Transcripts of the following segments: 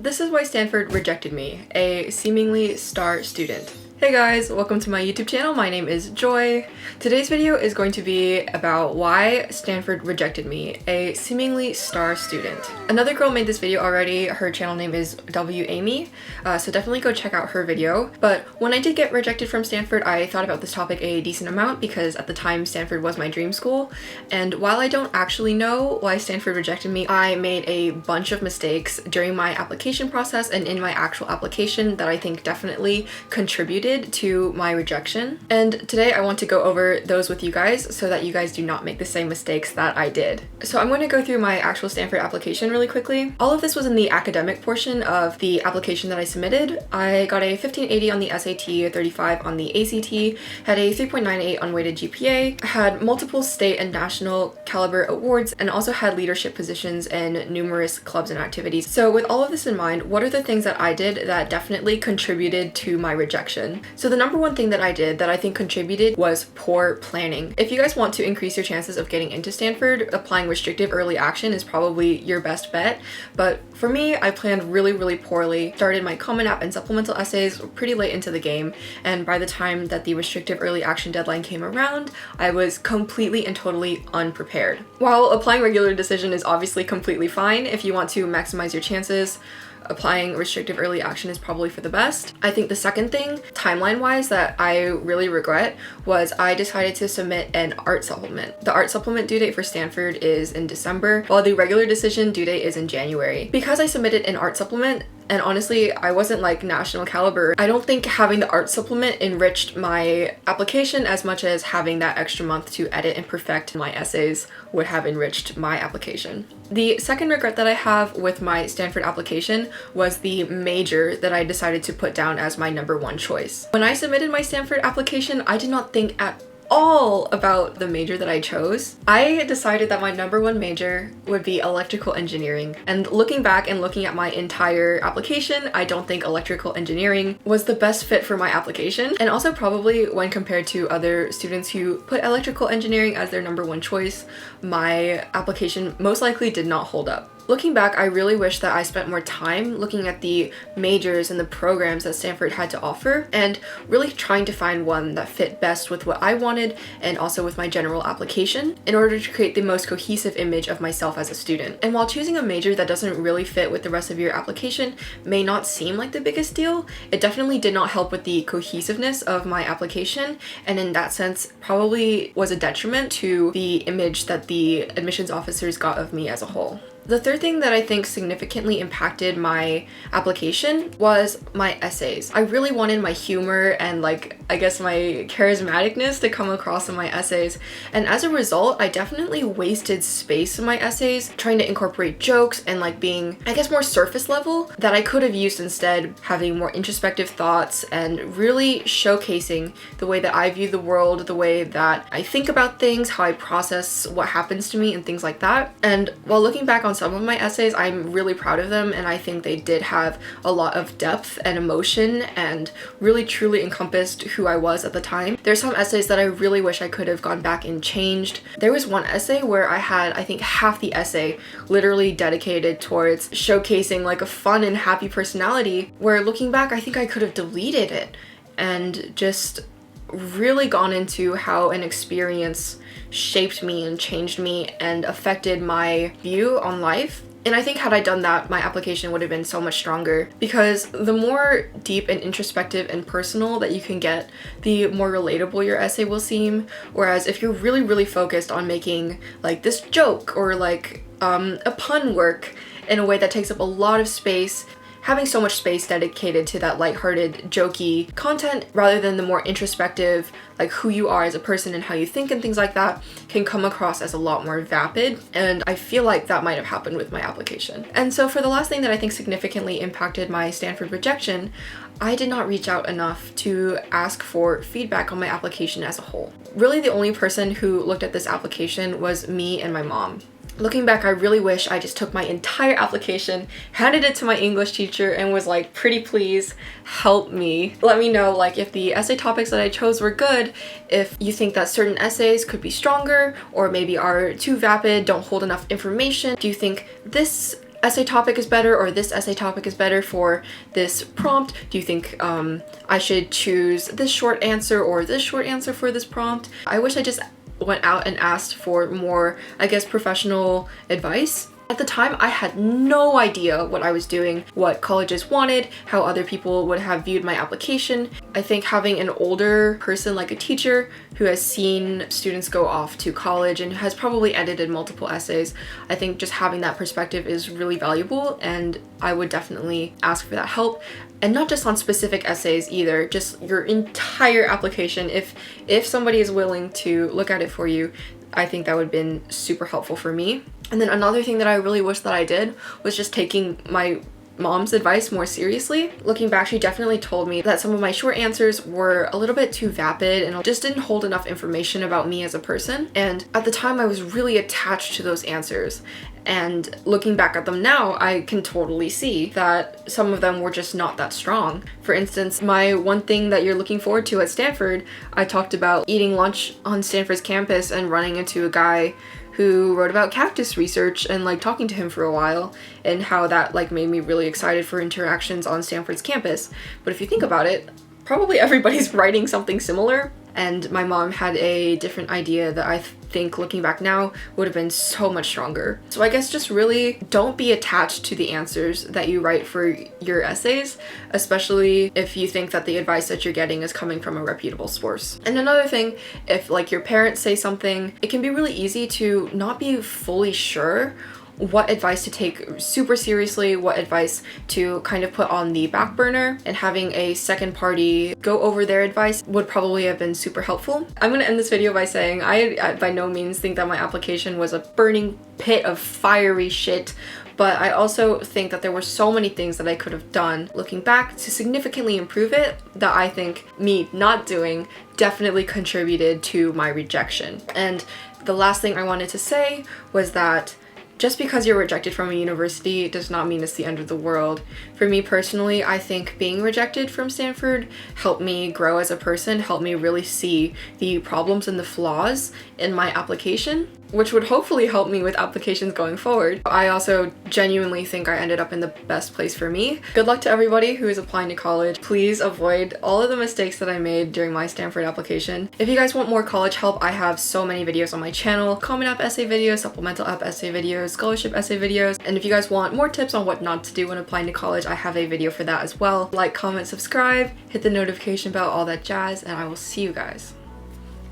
This is why Stanford rejected me, a seemingly star student. Hey guys, welcome to my YouTube channel. My name is Joy. Today's video is going to be about why Stanford rejected me, a seemingly star student. Another girl made this video already. Her channel name is wAmy, so definitely go check out her video. But when I did get rejected from Stanford, I thought about this topic a decent amount because at the time Stanford was my dream school. And while I don't actually know why Stanford rejected me, I made a bunch of mistakes during my application process and in my actual application that I think definitely contributed to my rejection. And today I want to go over those with you guys so that you guys do not make the same mistakes that I did. So I'm going to go through my actual Stanford application really quickly. All of this was in the academic portion of the application that I submitted. I got a 1580 on the SAT, 35 on the ACT, had a 3.98 unweighted GPA, had multiple state and national caliber awards, and also had leadership positions in numerous clubs and activities. So with all of this in mind, what are the things that I did that definitely contributed to my rejection? So the number one thing that I did that I think contributed was poor planning. If you guys want to increase your chances of getting into Stanford, applying restrictive early action is probably your best bet. But for me, I planned really poorly, started my Common App and supplemental essays pretty late into the game, and by the time that the restrictive early action deadline came around, I was completely and totally unprepared. While applying regular decision is obviously completely fine if you want to maximize your chances, applying restrictive early action is probably for the best. I think the second thing, timeline-wise, that I really regret was I decided to submit an art supplement. The art supplement due date for Stanford is in December, while the regular decision due date is in January. Because I submitted an art supplement, and honestly, I wasn't like national caliber, I don't think having the art supplement enriched my application as much as having that extra month to edit and perfect my essays would have enriched my application. The second regret that I have with my Stanford application was the major that I decided to put down as my number one choice. When I submitted my Stanford application, I did not think at all about the major that I chose. I decided that my number one major would be electrical engineering. And looking back and looking at my entire application, I don't think electrical engineering was the best fit for my application. And also probably when compared to other students who put electrical engineering as their number one choice, my application most likely did not hold up. Looking back, I really wish that I spent more time looking at the majors and the programs that Stanford had to offer and really trying to find one that fit best with what I wanted and also with my general application in order to create the most cohesive image of myself as a student. And while choosing a major that doesn't really fit with the rest of your application may not seem like the biggest deal, it definitely did not help with the cohesiveness of my application, and in that sense probably was a detriment to the image that the admissions officers got of me as a whole. The third thing that I think significantly impacted my application was my essays. I really wanted my humor and I guess my charismaticness to come across in my essays, and as a result, I definitely wasted space in my essays trying to incorporate jokes and being, I guess, more surface level that I could have used instead, having more introspective thoughts and really showcasing the way that I view the world, the way that I think about things, how I process what happens to me and things like that. And while looking back on some of my essays, I'm really proud of them, and I think they did have a lot of depth and emotion and really truly encompassed who I was at the time. There's some essays that I really wish I could have gone back and changed. There was one essay where I had, I think, half the essay literally dedicated towards showcasing a fun and happy personality, where looking back, I think I could have deleted it and just really gone into how an experience shaped me and changed me and affected my view on life. And I think had I done that, my application would have been so much stronger, because the more deep and introspective and personal that you can get, the more relatable your essay will seem. Whereas if you're really focused on making this joke or a pun work in a way that takes up a lot of space, having so much space dedicated to that lighthearted, jokey content rather than the more introspective, who you are as a person and how you think and things like that, can come across as a lot more vapid, and I feel like that might have happened with my application. And so for the last thing that I think significantly impacted my Stanford rejection, I did not reach out enough to ask for feedback on my application as a whole. Really, the only person who looked at this application was me and my mom. Looking back, I really wish I just took my entire application, handed it to my English teacher, and was like, pretty please help me. Let me know if the essay topics that I chose were good, if you think that certain essays could be stronger or maybe are too vapid, don't hold enough information. Do you think this essay topic is better, or this essay topic is better for this prompt? Do you think I should choose this short answer or this short answer for this prompt? I wish I just went out and asked for more, I guess, professional advice. At the time, I had no idea what I was doing, what colleges wanted, how other people would have viewed my application. I think having an older person like a teacher who has seen students go off to college and has probably edited multiple essays, I think just having that perspective is really valuable, and I would definitely ask for that help. And not just on specific essays either, just your entire application. If somebody is willing to look at it for you, I think that would have been super helpful for me. And then another thing that I really wish that I did was just taking my mom's advice more seriously. Looking back, she definitely told me that some of my short answers were a little bit too vapid and just didn't hold enough information about me as a person. And at the time, I was really attached to those answers. And looking back at them now, I can totally see that some of them were just not that strong. For instance, my one thing that you're looking forward to at Stanford, I talked about eating lunch on Stanford's campus and running into a guy who wrote about cactus research and like talking to him for a while, and how that like made me really excited for interactions on Stanford's campus. But if you think about it, probably everybody's writing something similar, and my mom had a different idea that I think looking back now would have been so much stronger. So I guess just really don't be attached to the answers that you write for your essays, especially if you think that the advice that you're getting is coming from a reputable source. And another thing, if like your parents say something, it can be really easy to not be fully sure what advice to take super seriously, what advice to kind of put on the back burner, and having a second party go over their advice would probably have been super helpful. I'm gonna end this video by saying I by no means think that my application was a burning pit of fiery shit, but I also think that there were so many things that I could have done looking back to significantly improve it that I think me not doing definitely contributed to my rejection. And the last thing I wanted to say was that just because you're rejected from a university does not mean it's the end of the world. For me personally, I think being rejected from Stanford helped me grow as a person, helped me really see the problems and the flaws in my application, which would hopefully help me with applications going forward. I also genuinely think I ended up in the best place for me. Good luck to everybody who is applying to college. Please avoid all of the mistakes that I made during my Stanford application. If you guys want more college help, I have so many videos on my channel. Common App essay videos, supplemental app essay videos, scholarship essay videos. And if you guys want more tips on what not to do when applying to college, I have a video for that as well. Like, comment, subscribe, hit the notification bell, all that jazz, and I will see you guys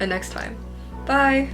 next time. Bye!